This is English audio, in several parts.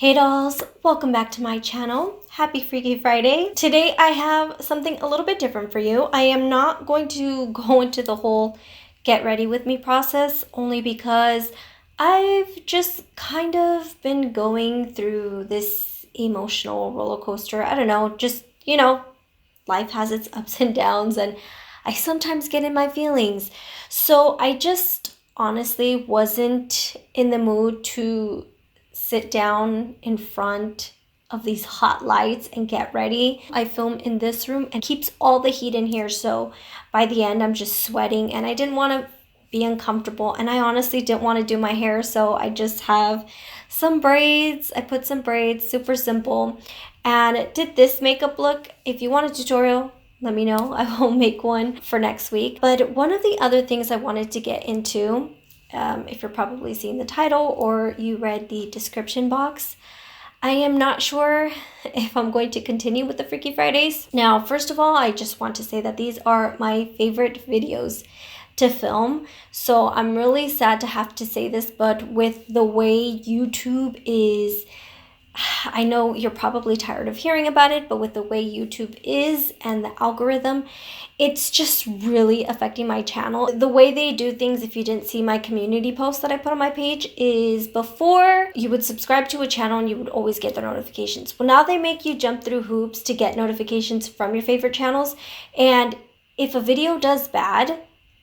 Hey dolls, welcome back to my channel. Happy Freaky Friday. Today I have something a little bit different for you. I am not going to go into the whole get ready with me process only because I've just kind of been going through this emotional roller coaster. I don't know, just, life has its ups and downs and I sometimes get in my feelings. So I just honestly wasn't in the mood to sit down in front of these hot lights and get ready. I film in this room and keeps all the heat in here, so by the end I'm just sweating and I didn't want to be uncomfortable, and I honestly didn't want to do my hair, so I just have some braids. I put some braids, super simple, and did this makeup look. If you want a tutorial, let me know. I will make one for next week. But one of the other things I wanted to get into, if you're probably seeing the title or you read the description box, I am not sure if I'm going to continue with the Freaky Fridays. Now, first of all, I just want to say that these are my favorite videos to film. So I'm really sad to have to say this, but with the way YouTube is, I know you're probably tired of hearing about it, but with the way YouTube is and the algorithm, it's just really affecting my channel. The way they do things, if you didn't see my community post that I put on my page, is before you would subscribe to a channel and you would always get their notifications. Well, now they make you jump through hoops to get notifications from your favorite channels. And if a video does bad,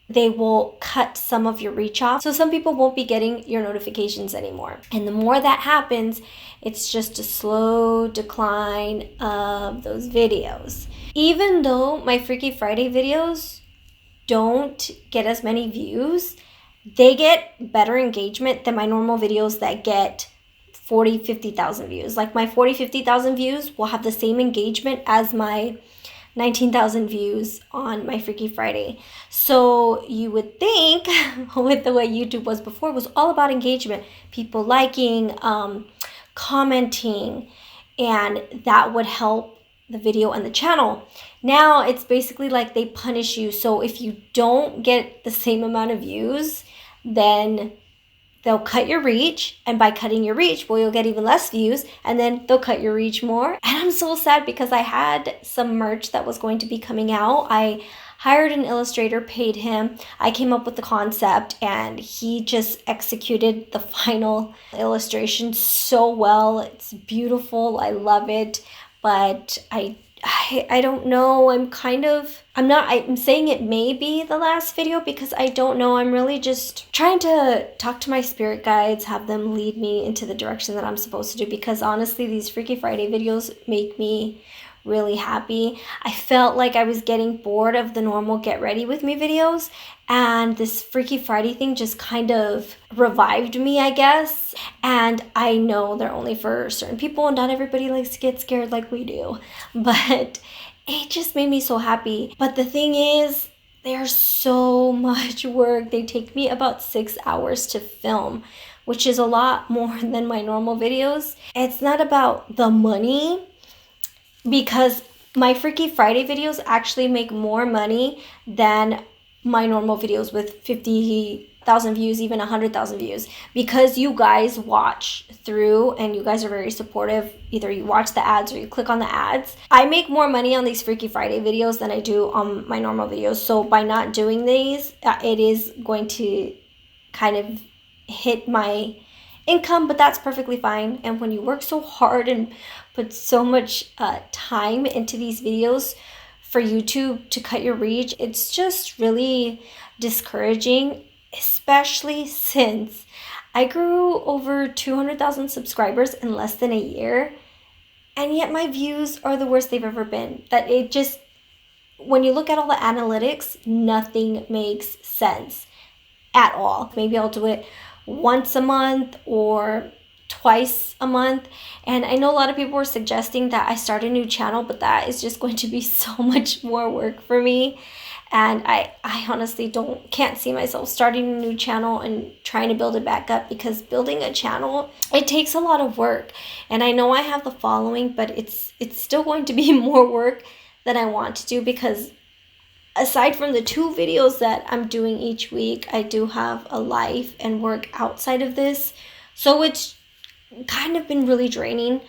they will cut some of your reach off. So some people won't be getting your notifications anymore. And the more that happens, it's just a slow decline of those videos. Even though my Freaky Friday videos don't get as many views, they get better engagement than my normal videos that get 40, 50,000 views. Like my 40, 50,000 views will have the same engagement as my 19,000 views on my Freaky Friday. So you would think with the way YouTube was before, it was all about engagement, people liking, commenting, and that would help the video and the channel. Now it's basically like they punish you. So if you don't get the same amount of views, then they'll cut your reach, and by cutting your reach, well, you'll get even less views, and then they'll cut your reach more. And I'm so sad because I had some merch that was going to be coming out. I hired an illustrator, paid him. I came up with the concept, and he just executed the final illustration so well. It's beautiful. I love it, but I don't know. I'm saying it may be the last video because I don't know. I'm really just trying to talk to my spirit guides, have them lead me into the direction that I'm supposed to do, because honestly, these Freaky Friday videos make me really happy. I felt like I was getting bored of the normal get ready with me videos, and this Freaky Friday thing just kind of revived me, I guess. And I know they're only for certain people and not everybody likes to get scared like we do, but it just made me so happy. But the thing is, they're so much work. They take me about 6 hours to film, which is a lot more than my normal videos. It's not about the money, because my Freaky Friday videos actually make more money than my normal videos with 50,000 views, even 100,000 views, because you guys watch through and you guys are very supportive. Either you watch the ads or you click on the ads. I make more money on these Freaky Friday videos than I do on my normal videos. So by not doing these, it is going to kind of hit my income, but that's perfectly fine. And when you work so hard and put so much time into these videos for YouTube to cut your reach, it's just really discouraging, especially since I grew over 200,000 subscribers in less than a year, and yet my views are the worst they've ever been. That it just, when you look at all the analytics, nothing makes sense at all. Maybe I'll do it once a month or twice a month. And I know a lot of people were suggesting that I start a new channel, but that is just going to be so much more work for me. And I honestly can't see myself starting a new channel and trying to build it back up, because building a channel, it takes a lot of work. And I know I have the following, but it's still going to be more work than I want to do, because aside from the 2 videos that I'm doing each week, I do have a life and work outside of this. So it's kind of been really draining.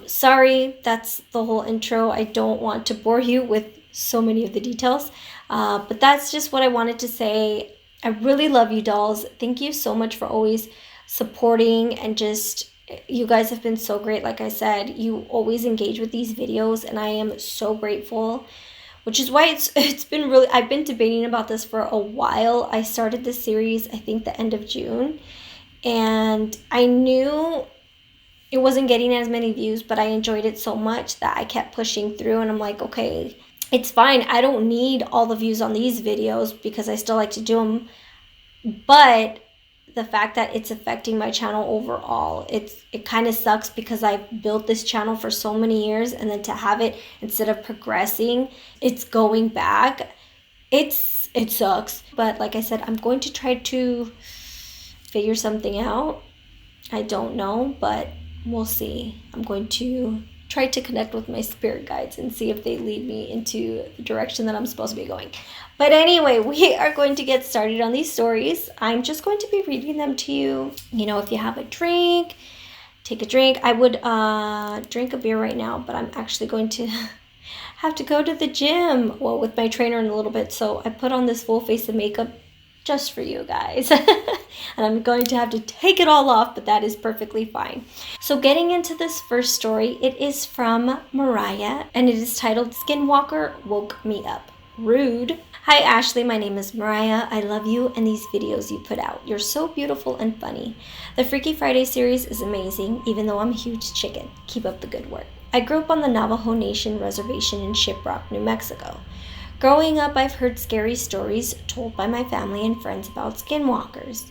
Sorry, that's the whole intro. I don't want to bore you with so many of the details, but that's just what I wanted to say. I really love you, dolls. Thank you so much for always supporting, and just, you guys have been so great. Like I said, you always engage with these videos, and I am so grateful, which is why it's been really, I've been debating about this for a while. I started this series, I think, the end of June, and I knew it wasn't getting as many views, but I enjoyed it so much that I kept pushing through, and I'm like, okay, it's fine. I don't need all the views on these videos because I still like to do them, but the fact that it's affecting my channel overall, it kind of sucks, because I've built this channel for so many years, and then to have it, instead of progressing, it's going back. It sucks. But like I said, I'm going to try to figure something out. I don't know, but we'll see. I'm going to try to connect with my spirit guides and see if they lead me into the direction that I'm supposed to be going. But anyway, we are going to get started on these stories. I'm just going to be reading them to you. You know, if you have a drink, take a drink. I would drink a beer right now, but I'm actually going to have to go to the gym, well, with my trainer in a little bit. So I put on this full face of makeup just for you guys. And I'm going to have to take it all off, but that is perfectly fine. So getting into this first story, it is from Mariah, and it is titled Skinwalker Woke Me Up. Rude. Hi Ashley, my name is Mariah. I love you and these videos you put out. You're so beautiful and funny. The Freaky Friday series is amazing, even though I'm a huge chicken. Keep up the good work. I grew up on the Navajo Nation reservation in Shiprock, New Mexico. Growing up, I've heard scary stories told by my family and friends about skinwalkers.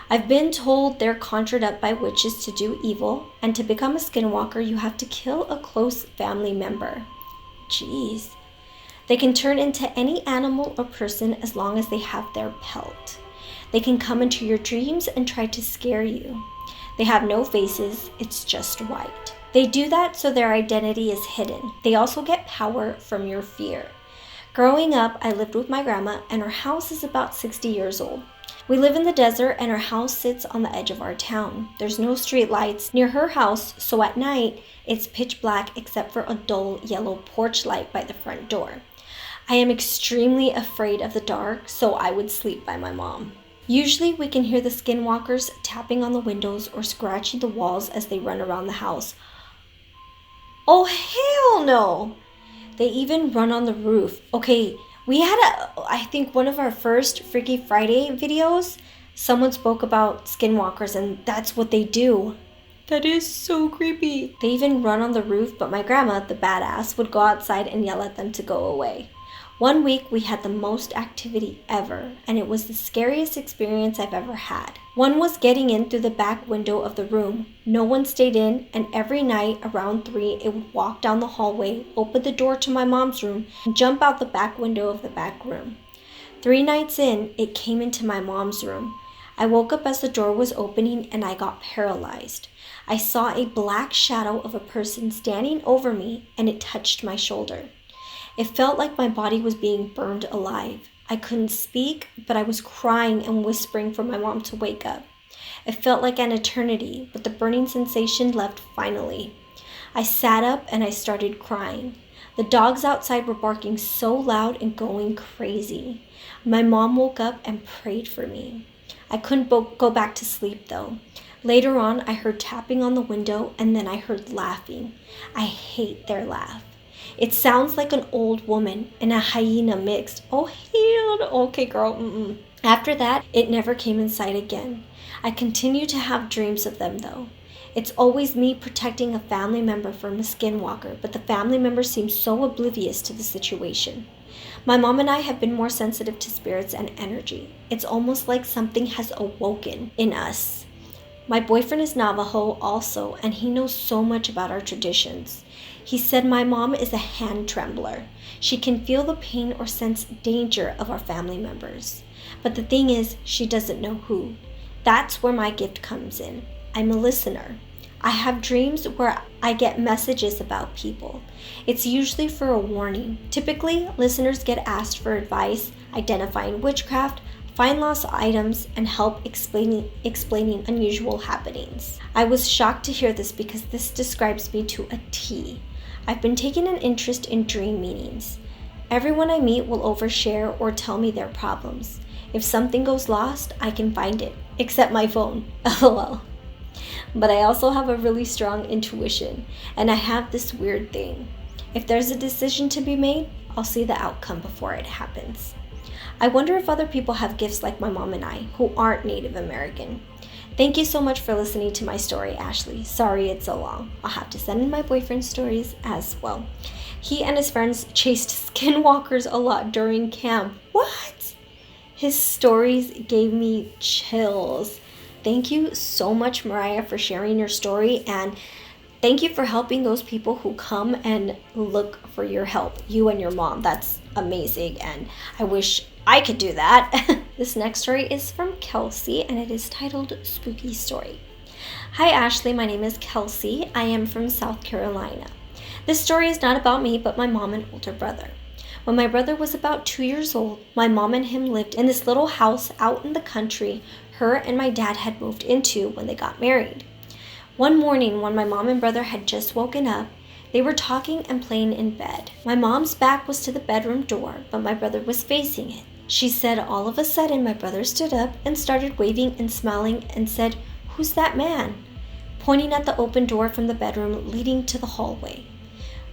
I've been told they're conjured up by witches to do evil, and to become a skinwalker, you have to kill a close family member. Jeez. They can turn into any animal or person as long as they have their pelt. They can come into your dreams and try to scare you. They have no faces, it's just white. They do that so their identity is hidden. They also get power from your fear. Growing up, I lived with my grandma, and her house is about 60 years old. We live in the desert, and her house sits on the edge of our town. There's no street lights near her house, so at night, it's pitch black except for a dull yellow porch light by the front door. I am extremely afraid of the dark, so I would sleep by my mom. Usually, we can hear the skinwalkers tapping on the windows or scratching the walls as they run around the house. Oh, hell no! They even run on the roof. Okay, we had I think one of our first Freaky Friday videos, someone spoke about skinwalkers, and that's what they do. That is so creepy. They even run on the roof, but my grandma, the badass, would go outside and yell at them to go away. One week we had the most activity ever, and it was the scariest experience I've ever had. One was getting in through the back window of the room. No one stayed in, and every night around 3, it would walk down the hallway, open the door to my mom's room, and jump out the back window of the back room. 3 nights in, it came into my mom's room. I woke up as the door was opening, and I got paralyzed. I saw a black shadow of a person standing over me, and it touched my shoulder. It felt like my body was being burned alive. I couldn't speak, but I was crying and whispering for my mom to wake up. It felt like an eternity, but the burning sensation left finally. I sat up and I started crying. The dogs outside were barking so loud and going crazy. My mom woke up and prayed for me. I couldn't go back to sleep though. Later on, I heard tapping on the window, and then I heard laughing. I hate their laugh. It sounds like an old woman and a hyena mixed. Oh, hell, okay, girl. After that, it never came in sight again. I continue to have dreams of them, though. It's always me protecting a family member from a skinwalker, but the family member seems so oblivious to the situation. My mom and I have been more sensitive to spirits and energy. It's almost like something has awoken in us. My boyfriend is Navajo also, and he knows so much about our traditions. He said my mom is a hand trembler. She can feel the pain or sense danger of our family members. But the thing is, she doesn't know who. That's where my gift comes in. I'm a listener. I have dreams where I get messages about people. It's usually for a warning. Typically, listeners get asked for advice, identifying witchcraft, find lost items, and help explaining unusual happenings. I was shocked to hear this because this describes me to a T. I've been taking an interest in dream meanings. Everyone I meet will overshare or tell me their problems. If something goes lost, I can find it, except my phone. LOL. But I also have a really strong intuition, and I have this weird thing. If there's a decision to be made, I'll see the outcome before it happens. I wonder if other people have gifts like my mom and I, who aren't Native American. Thank you so much for listening to my story, Ashley. Sorry it's so long. I'll have to send in my boyfriend's stories as well. He and his friends chased skinwalkers a lot during camp. What? His stories gave me chills. Thank you so much, Mariah, for sharing your story, and thank you for helping those people who come and look for your help, you and your mom. That's amazing, and I wish I could do that. This next story is from Kelsey, and it is titled Spooky Story. Hi, Ashley. My name is Kelsey. I am from South Carolina. This story is not about me, but my mom and older brother. When my brother was about 2 years old, my mom and him lived in this little house out in the country her and my dad had moved into when they got married. One morning, when my mom and brother had just woken up, they were talking and playing in bed. My mom's back was to the bedroom door, but my brother was facing it. She said all of a sudden my brother stood up and started waving and smiling and said, "Who's that man?" pointing at the open door from the bedroom leading to the hallway.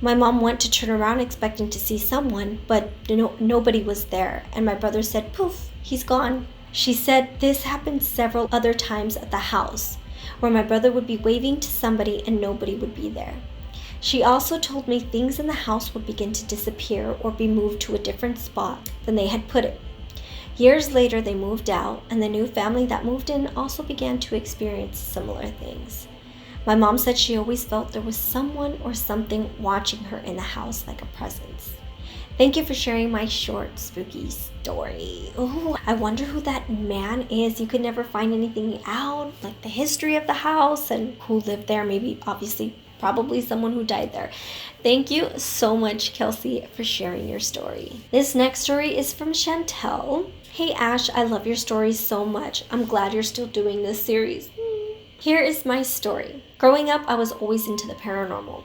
My mom went to turn around expecting to see someone, but nobody was there, and my brother said, "Poof, he's gone." She said this happened several other times at the house, where my brother would be waving to somebody and nobody would be there. She also told me things in the house would begin to disappear or be moved to a different spot than they had put it. Years later, they moved out, and the new family that moved in also began to experience similar things. My mom said she always felt there was someone or something watching her in the house like a presence. Thank you for sharing my short, spooky story. Ooh, I wonder who that man is. You could never find anything out, like the history of the house and who lived there. Maybe, obviously, probably someone who died there. Thank you so much, Kelsey, for sharing your story. This next story is from Chantel. Hey, Ash, I love your stories so much. I'm glad you're still doing this series. Here is my story. Growing up, I was always into the paranormal.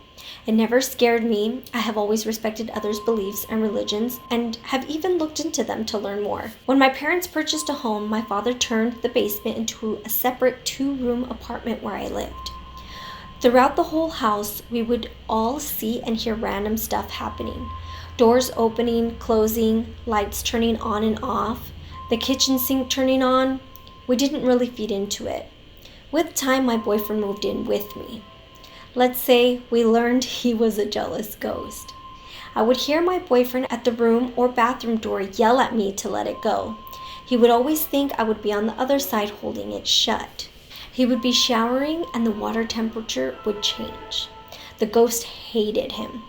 It never scared me. I have always respected others' beliefs and religions and have even looked into them to learn more. When my parents purchased a home, my father turned the basement into a separate 2-room apartment where I lived. Throughout the whole house, we would all see and hear random stuff happening. Doors opening, closing, lights turning on and off, the kitchen sink turning on. We didn't really feed into it. With time, my boyfriend moved in with me. Let's say we learned he was a jealous ghost. I would hear my boyfriend at the room or bathroom door yell at me to let it go. He would always think I would be on the other side holding it shut. He would be showering and the water temperature would change. The ghost hated him.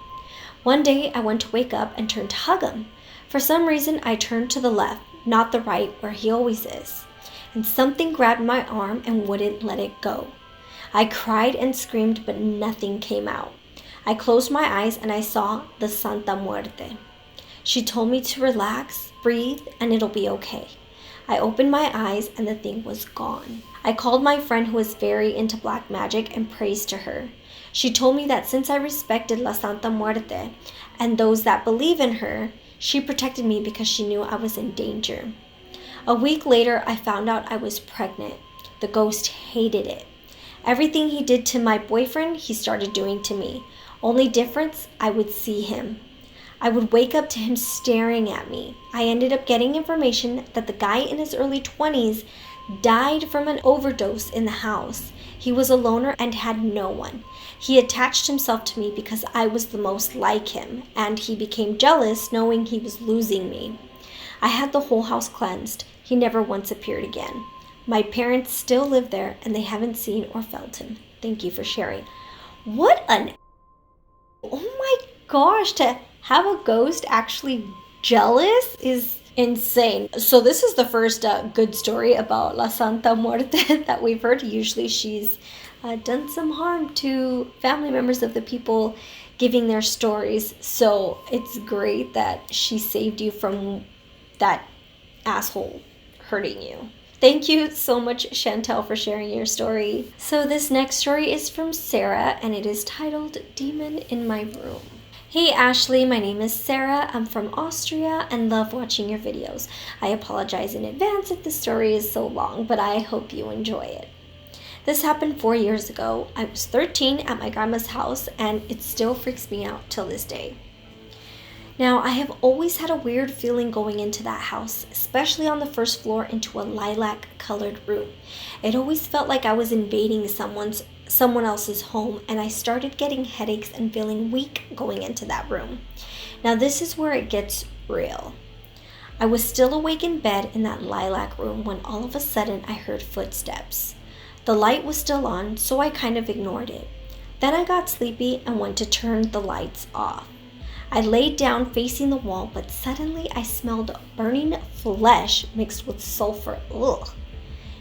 One day I went to wake up and turned to hug him. For some reason I turned to the left, not the right where he always is. And something grabbed my arm and wouldn't let it go. I cried and screamed, but nothing came out. I closed my eyes and I saw the Santa Muerte. She told me to relax, breathe, and it'll be okay. I opened my eyes and the thing was gone. I called my friend who was very into black magic and praised to her. She told me that since I respected La Santa Muerte and those that believe in her, she protected me because she knew I was in danger. A week later, I found out I was pregnant. The ghost hated it. Everything he did to my boyfriend, he started doing to me. Only difference, I would see him. I would wake up to him staring at me. I ended up getting information that the guy in his early 20s died from an overdose in the house. He was a loner and had no one. He attached himself to me because I was the most like him, and he became jealous knowing he was losing me. I had the whole house cleansed. He never once appeared again. My parents still live there, and they haven't seen or felt him. Thank you for sharing. What an... Oh my gosh, to have a ghost actually jealous is insane. So this is the first good story about La Santa Muerte that we've heard. Usually she's done some harm to family members of the people giving their stories. So it's great that she saved you from that asshole, hurting you. Thank you so much, Chantel, for sharing your story. So this next story is from Sarah, and it is titled Demon in My Room. Hey Ashley, my name is Sarah. I'm from Austria and love watching your videos. I apologize in advance if the story is so long, but I hope you enjoy it. This happened 4 years ago. I was 13 at my grandma's house, and it still freaks me out till this day. Now, I have always had a weird feeling going into that house, especially on the first floor into a lilac-colored room. It always felt like I was invading someone else's home, and I started getting headaches and feeling weak going into that room. Now, this is where it gets real. I was still awake in bed in that lilac room when all of a sudden I heard footsteps. The light was still on, so I kind of ignored it. Then I got sleepy and went to turn the lights off. I laid down facing the wall, but suddenly I smelled burning flesh mixed with sulfur. Ugh.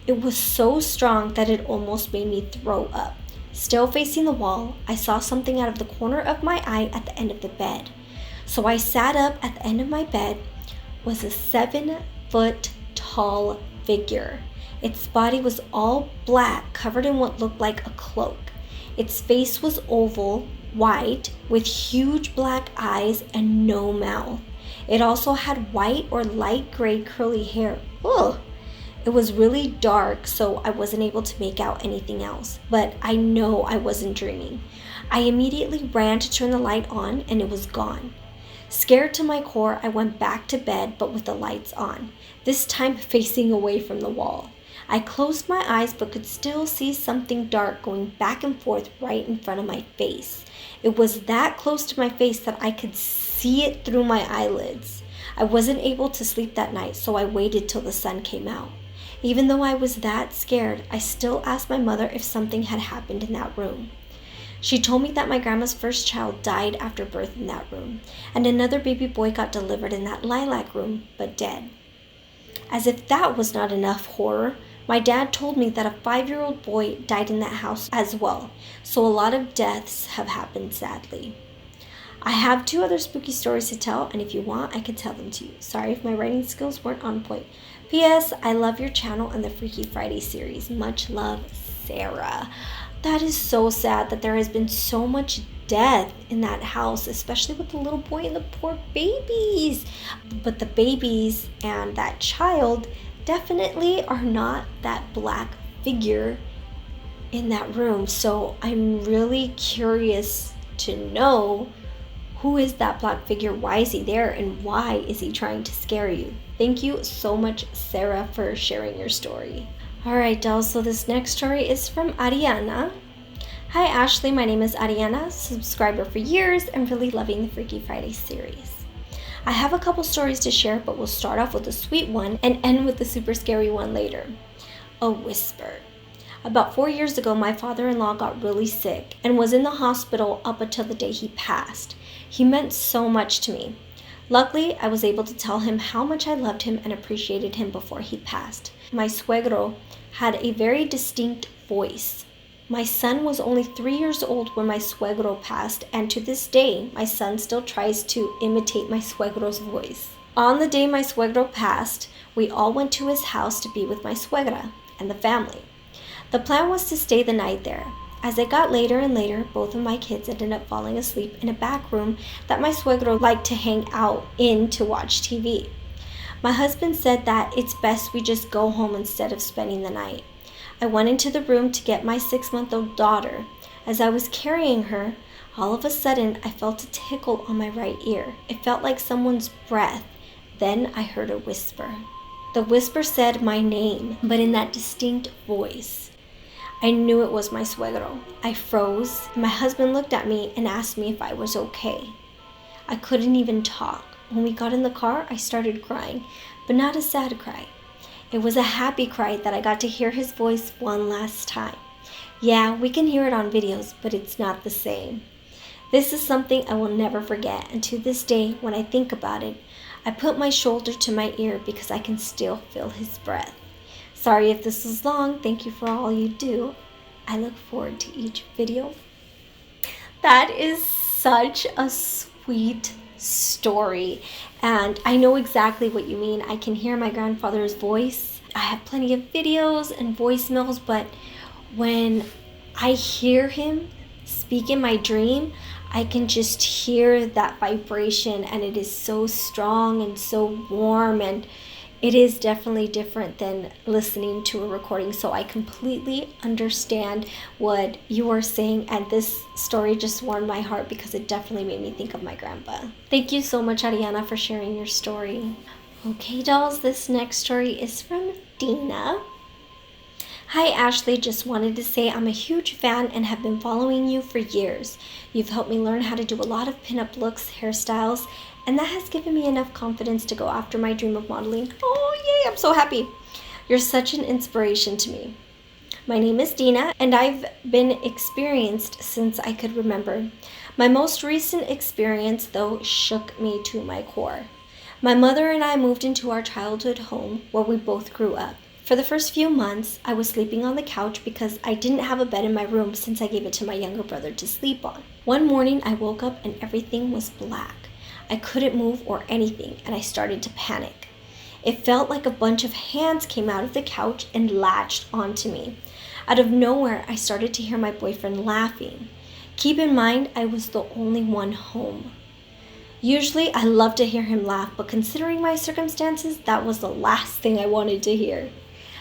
It was so strong that it almost made me throw up. Still facing the wall, I saw something out of the corner of my eye at the end of the bed. So I sat up. At the end of my bed was a 7-foot tall figure. Its body was all black, covered in what looked like a cloak. Its face was oval, white, with huge black eyes and no mouth. It also had white or light gray curly hair. Ugh! It was really dark, so I wasn't able to make out anything else, but I know I wasn't dreaming. I immediately ran to turn the light on, and it was gone. Scared to my core, I went back to bed, but with the lights on, this time facing away from the wall. I closed my eyes but could still see something dark going back and forth right in front of my face. It was that close to my face that I could see it through my eyelids. I wasn't able to sleep that night, so I waited till the sun came out. Even though I was that scared, I still asked my mother if something had happened in that room. She told me that my grandma's first child died after birth in that room, and another baby boy got delivered in that lilac room, but dead. As if that was not enough horror, my dad told me that a 5-year-old boy died in that house as well, so a lot of deaths have happened sadly. I have 2 other spooky stories to tell, and if you want, I can tell them to you. Sorry if my writing skills weren't on point. P.S. I love your channel and the Freaky Friday series. Much love, Sarah. That is so sad that there has been so much death in that house, especially with the little boy and the poor babies. But the babies and that child definitely are not that black figure in that room. So I'm really curious to know, who is that black figure? Why is he there? And why is he trying to scare you? Thank you so much, Sarah, for sharing your story. All right, dolls, so this next story is from Ariana. Hi, Ashley. My name is Ariana, subscriber for years and really loving the Freaky Friday series. I have a couple stories to share, but we'll start off with a sweet one and end with the super scary one later. A whisper. About 4 years ago, my father-in-law got really sick and was in the hospital up until the day he passed. He meant so much to me. Luckily, I was able to tell him how much I loved him and appreciated him before he passed. My suegro had a very distinct voice. My son was only 3 years old when my suegro passed, and to this day, my son still tries to imitate my suegro's voice. On the day my suegro passed, we all went to his house to be with my suegra and the family. The plan was to stay the night there. As it got later and later, both of my kids ended up falling asleep in a back room that my suegro liked to hang out in to watch TV. My husband said that it's best we just go home instead of spending the night. I went into the room to get my 6-month-old daughter. As I was carrying her, all of a sudden I felt a tickle on my right ear. It felt like someone's breath. Then I heard a whisper. The whisper said my name, but in that distinct voice. I knew it was my suegro. I froze. My husband looked at me and asked me if I was okay. I couldn't even talk. When we got in the car, I started crying, but not a sad cry. It was a happy cry that I got to hear his voice one last time. Yeah, we can hear it on videos, but it's not the same. This is something I will never forget, and to this day, when I think about it, I put my shoulder to my ear because I can still feel his breath. Sorry if this was long. Thank you for all you do. I look forward to each video. That is such a sweet story, and I know exactly what you mean. I can hear my grandfather's voice I have plenty of videos and voicemails, but when I hear him speak in my dream, I can just hear that vibration, and it is so strong and so warm, and it is definitely different than listening to a recording. So I completely understand what you are saying, and this story just warmed my heart because it definitely made me think of my grandpa. Thank you so much, Ariana, for sharing your story. Okay, dolls, this next story is from Dina. Hi Ashley, just wanted to say I'm a huge fan and have been following you for years. You've helped me learn how to do a lot of pinup looks, hairstyles, and that has given me enough confidence to go after my dream of modeling. Oh yay, I'm so happy. You're such an inspiration to me. My name is Dina, and I've been experienced since I could remember. My most recent experience, though, shook me to my core. My mother and I moved into our childhood home where we both grew up. For the first few months, I was sleeping on the couch because I didn't have a bed in my room since I gave it to my younger brother to sleep on. One morning, I woke up and everything was black. I couldn't move or anything, and I started to panic. It felt like a bunch of hands came out of the couch and latched onto me. Out of nowhere, I started to hear my boyfriend laughing. Keep in mind, I was the only one home. Usually, I love to hear him laugh, but considering my circumstances, that was the last thing I wanted to hear.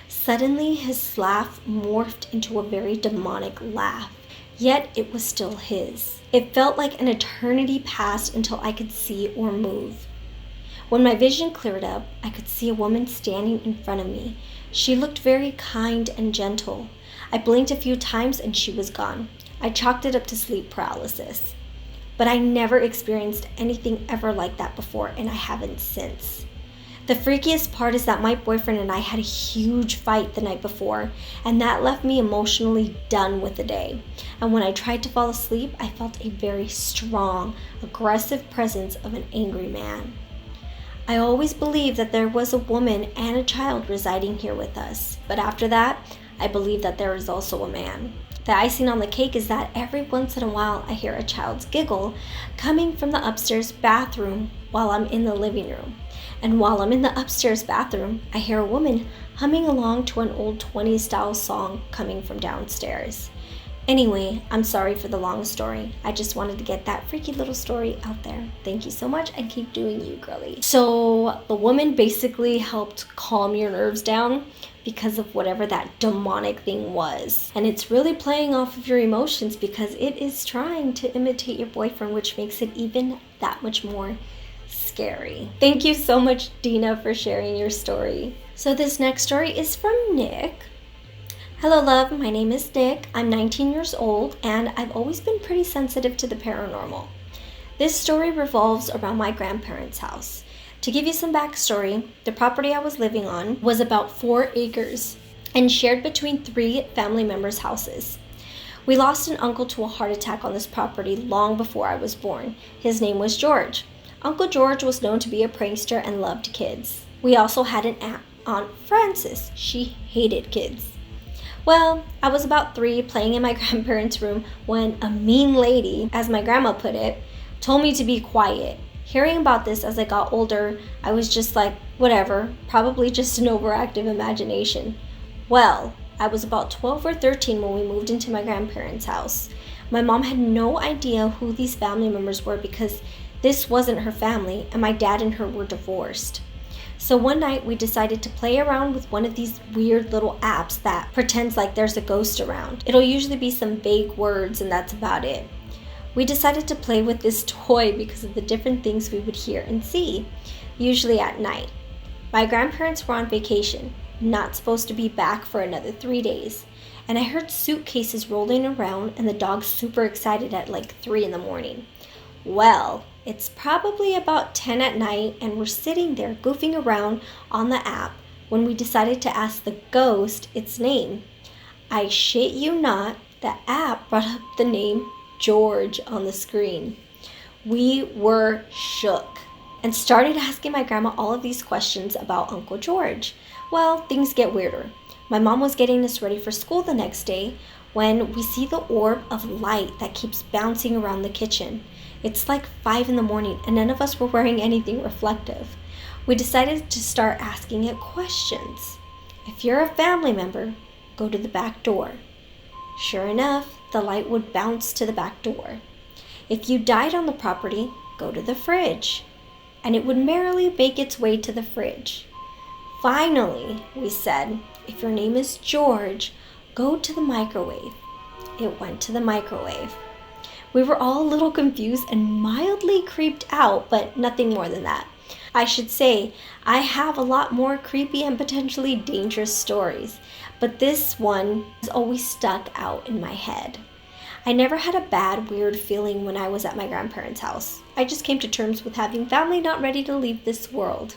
Suddenly, his laugh morphed into a very demonic laugh, yet it was still his. It felt like an eternity passed until I could see or move. When my vision cleared up, I could see a woman standing in front of me. She looked very kind and gentle. I blinked a few times and she was gone. I chalked it up to sleep paralysis. But I never experienced anything ever like that before, and I haven't since. The freakiest part is that my boyfriend and I had a huge fight the night before, and that left me emotionally done with the day. And when I tried to fall asleep, I felt a very strong, aggressive presence of an angry man. I always believed that there was a woman and a child residing here with us, but after that, I believe that there is also a man. The icing on the cake is that every once in a while I hear a child's giggle coming from the upstairs bathroom while I'm in the living room. And while I'm in the upstairs bathroom, I hear a woman humming along to an old 20s style song coming from downstairs. Anyway, I'm sorry for the long story. I just wanted to get that freaky little story out there. Thank you so much, and keep doing you, girly. So the woman basically helped calm your nerves down because of whatever that demonic thing was. And it's really playing off of your emotions because it is trying to imitate your boyfriend, which makes it even that much more scary. Thank you so much, Dina, for sharing your story. So this next story is from Nick. Hello, love. My name is Nick. I'm 19 years old, and I've always been pretty sensitive to the paranormal. This story revolves around my grandparents' house. To give you some backstory, the property I was living on was about 4 acres and shared between 3 family members' houses. We lost an uncle to a heart attack on this property long before I was born. His name was George. Uncle George was known to be a prankster and loved kids. We also had an Aunt Frances. She hated kids. Well, I was about 3 playing in my grandparents' room when a mean lady, as my grandma put it, told me to be quiet. Hearing about this as I got older, I was just like, whatever, probably just an overactive imagination. Well, I was about 12 or 13 when we moved into my grandparents' house. My mom had no idea who these family members were because this wasn't her family, and my dad and her were divorced. So one night we decided to play around with one of these weird little apps that pretends like there's a ghost around. It'll usually be some vague words and that's about it. We decided to play with this toy because of the different things we would hear and see, usually at night. My grandparents were on vacation, not supposed to be back for another 3 days, and I heard suitcases rolling around and the dogs super excited at like 3 in the morning. Well, it's probably about 10 at night and we're sitting there goofing around on the app when we decided to ask the ghost its name. I shit you not, the app brought up the name George on the screen. We were shook and started asking my grandma all of these questions about Uncle George. Well, things get weirder. My mom was getting us ready for school the next day when we see the orb of light that keeps bouncing around the kitchen. It's like 5 in the morning and none of us were wearing anything reflective. We decided to start asking it questions. If you're a family member, go to the back door. Sure enough, the light would bounce to the back door. If you died on the property, go to the fridge, and it would merrily make its way to the fridge. Finally, we said, if your name is George, go to the microwave. It went to the microwave. We were all a little confused and mildly creeped out, but nothing more than that. I should say, I have a lot more creepy and potentially dangerous stories, but this one has always stuck out in my head. I never had a bad, weird feeling when I was at my grandparents' house. I just came to terms with having family not ready to leave this world.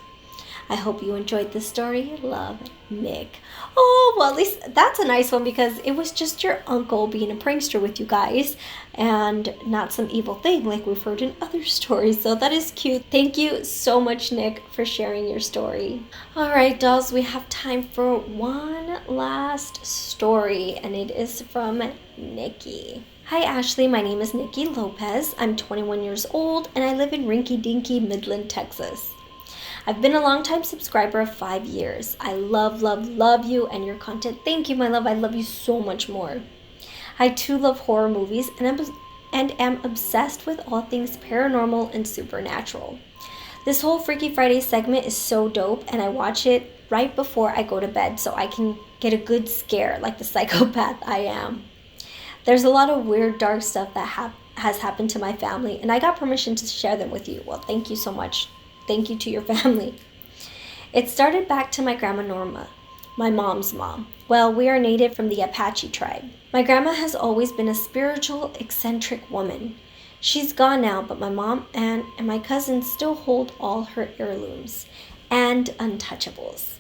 I hope you enjoyed this story. Love, Nick. Oh, well, at least that's a nice one because it was just your uncle being a prankster with you guys and not some evil thing like we've heard in other stories. So that is cute. Thank you so much, Nick, for sharing your story. All right, dolls, we have time for one last story, and it is from Nikki. Hi, Ashley. My name is Nikki Lopez. I'm 21 years old, and I live in rinky-dinky Midland, Texas. I've been a longtime subscriber of 5 years. I love, love, love you and your content. Thank you, my love. I love you so much more. I too love horror movies and am obsessed with all things paranormal and supernatural. This whole Freaky Friday segment is so dope, and I watch it right before I go to bed so I can get a good scare like the psychopath I am. There's a lot of weird, dark stuff that has happened to my family, and I got permission to share them with you. Well, thank you so much. Thank you to your family. It started back to my grandma Norma, my mom's mom. Well, we are native from the Apache tribe. My grandma has always been a spiritual, eccentric woman. She's gone now, but my mom, aunt, and my cousins still hold all her heirlooms and untouchables.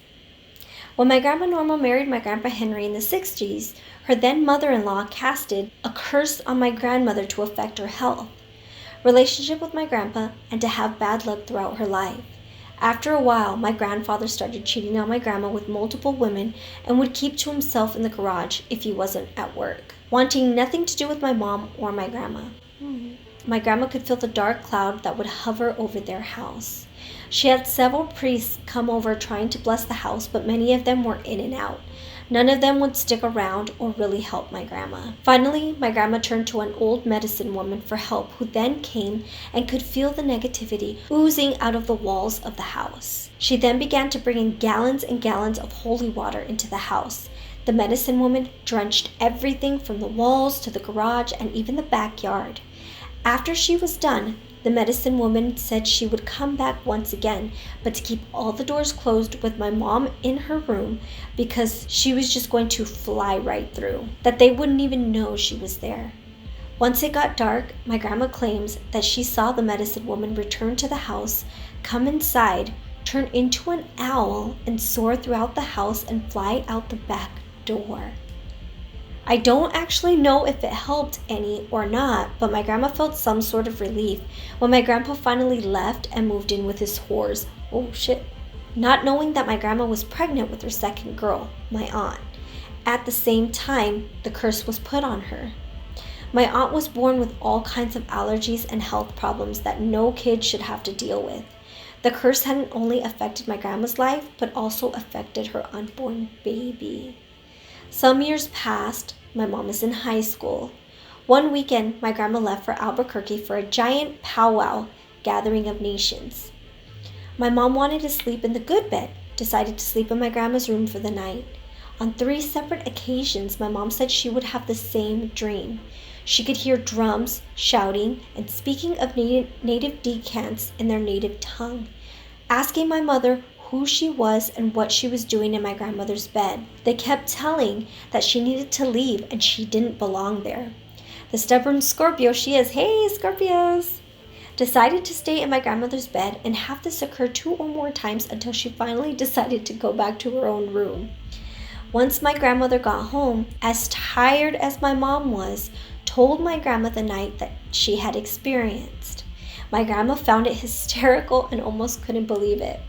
When my grandma Norma married my grandpa Henry in the 60s, her then mother-in-law casted a curse on my grandmother to affect her health, relationship with my grandpa, and to have bad luck throughout her life. After a while, my grandfather started cheating on my grandma with multiple women and would keep to himself in the garage if he wasn't at work, wanting nothing to do with my mom or my grandma. My grandma could feel the dark cloud that would hover over their house. She had several priests come over trying to bless the house, but many of them were in and out. None of them would stick around or really help my grandma. Finally, my grandma turned to an old medicine woman for help, who then came and could feel the negativity oozing out of the walls of the house. She then began to bring in gallons and gallons of holy water into the house. The medicine woman drenched everything from the walls to the garage and even the backyard. After she was done, the medicine woman said she would come back once again, but to keep all the doors closed with my mom in her room because she was just going to fly right through, that they wouldn't even know she was there. Once it got dark, my grandma claims that she saw the medicine woman return to the house, come inside, turn into an owl, and soar throughout the house and fly out the back door. I don't actually know if it helped any or not, but my grandma felt some sort of relief when my grandpa finally left and moved in with his whores. Oh shit. Not knowing that my grandma was pregnant with her second girl, my aunt. At the same time, the curse was put on her. My aunt was born with all kinds of allergies and health problems that no kid should have to deal with. The curse hadn't only affected my grandma's life, but also affected her unborn baby. Some years passed. My mom is in high school. One weekend, my grandma left for Albuquerque for a giant powwow gathering of nations. My mom wanted to sleep in the good bed, decided to sleep in my grandma's room for the night. On 3 separate occasions, my mom said she would have the same dream. She could hear drums, shouting, and speaking of native decants in their native tongue, asking my mother who she was and what she was doing in my grandmother's bed. They kept telling that she needed to leave and she didn't belong there. The stubborn Scorpio she is, hey Scorpios, decided to stay in my grandmother's bed and have this occur 2 or more times until she finally decided to go back to her own room. Once my grandmother got home, as tired as my mom was, told my grandma the night that she had experienced. My grandma found it hysterical and almost couldn't believe it.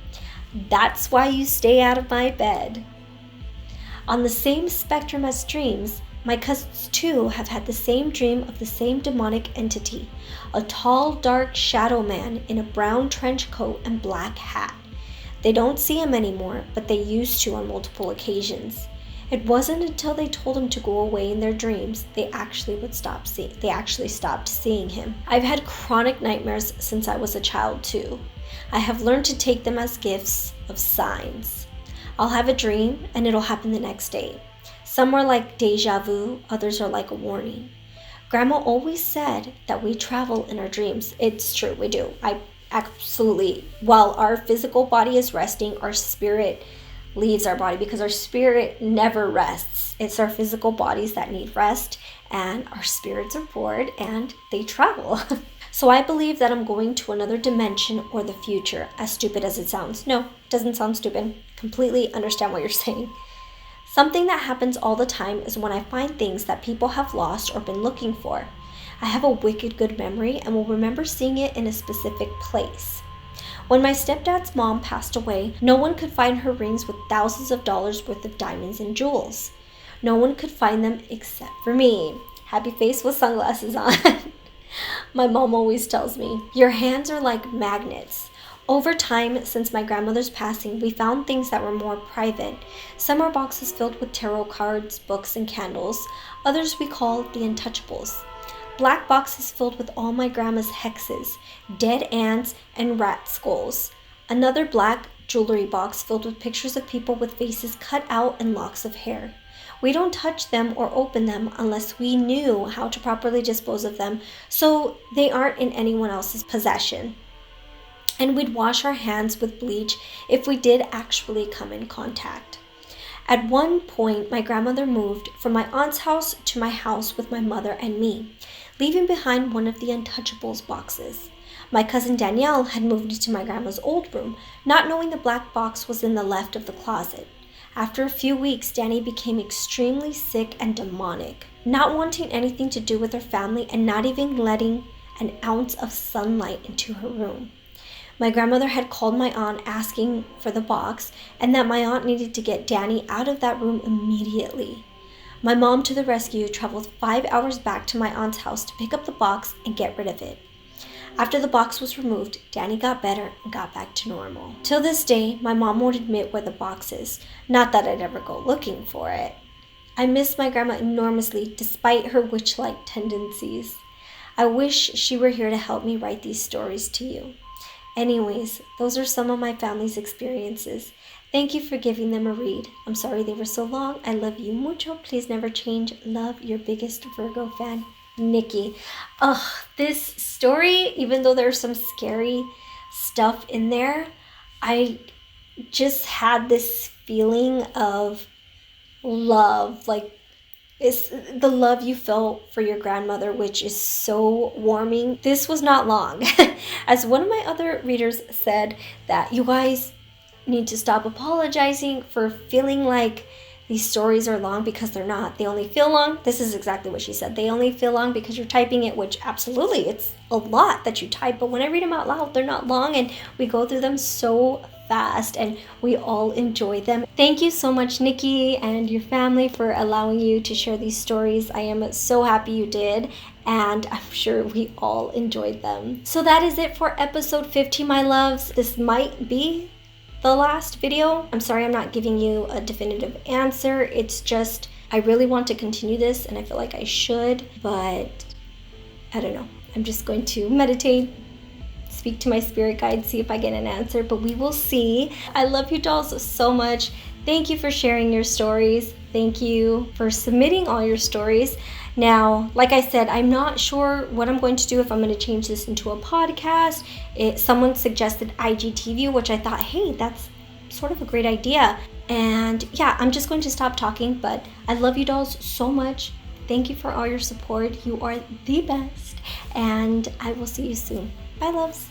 That's why you stay out of my bed. On the same spectrum as dreams, my cousins too have had the same dream of the same demonic entity, a tall, dark shadow man in a brown trench coat and black hat. They don't see him anymore, but they used to on multiple occasions. It wasn't until they told him to go away in their dreams they actually stopped seeing him. I've had chronic nightmares since I was a child too. I have learned to take them as gifts of signs. I'll have a dream and it'll happen the next day. Some are like deja vu, others are like a warning. Grandma always said that we travel in our dreams. It's true, we do. I absolutely, while our physical body is resting, our spirit leaves our body because our spirit never rests. It's our physical bodies that need rest, and our spirits are bored and they travel. So I believe that I'm going to another dimension or the future, as stupid as it sounds. No, it doesn't sound stupid. Completely understand what you're saying. Something that happens all the time is when I find things that people have lost or been looking for. I have a wicked good memory and will remember seeing it in a specific place. When my stepdad's mom passed away, no one could find her rings with thousands of dollars worth of diamonds and jewels. No one could find them except for me. Happy face with sunglasses on. My mom always tells me, your hands are like magnets. Over time, since my grandmother's passing, we found things that were more private. Some are boxes filled with tarot cards, books, and candles. Others we call the untouchables. Black boxes filled with all my grandma's hexes, dead ants, and rat skulls. Another black jewelry box filled with pictures of people with faces cut out and locks of hair. We don't touch them or open them unless we knew how to properly dispose of them, so they aren't in anyone else's possession. And we'd wash our hands with bleach if we did actually come in contact. At one point, my grandmother moved from my aunt's house to my house with my mother and me, leaving behind one of the untouchables boxes. My cousin Danielle had moved into my grandma's old room, not knowing the black box was in the left of the closet. After a few weeks, Danny became extremely sick and demonic, not wanting anything to do with her family and not even letting an ounce of sunlight into her room. My grandmother had called my aunt asking for the box and that my aunt needed to get Danny out of that room immediately. My mom, to the rescue, traveled 5 hours back to my aunt's house to pick up the box and get rid of it. After the box was removed, Danny got better and got back to normal. Till this day, my mom won't admit where the box is. Not that I'd ever go looking for it. I miss my grandma enormously despite her witch-like tendencies. I wish she were here to help me write these stories to you. Anyways, those are some of my family's experiences. Thank you for giving them a read. I'm sorry they were so long. I love you mucho. Please never change. Love, your biggest Virgo fan, Nikki. Ugh, this story, even though there's some scary stuff in there, I just had this feeling of love, like it's the love you felt for your grandmother, which is so warming. This was not long. As one of my other readers said, that you guys need to stop apologizing for feeling like these stories are long, because they're not. They only feel long. This is exactly what she said. They only feel long because you're typing it, which absolutely, it's a lot that you type. But when I read them out loud, they're not long, and we go through them so fast and we all enjoy them. Thank you so much, Nikki, and your family for allowing you to share these stories. I am so happy you did, and I'm sure we all enjoyed them. So that is it for episode 50, my loves. This might be the last video. I'm sorry I'm not giving you a definitive answer. It's just I really want to continue this and I feel like I should, but I don't know. I'm just going to meditate, speak to my spirit guide, see if I get an answer, but we will see. I love you dolls so much. Thank you for sharing your stories. Thank you for submitting all your stories. Now, like I said, I'm not sure what I'm going to do, if I'm going to change this into a podcast. Someone suggested IGTV, which I thought, hey, that's sort of a great idea. And yeah, I'm just going to stop talking, but I love you dolls so much. Thank you for all your support. You are the best, and I will see you soon. Bye, loves.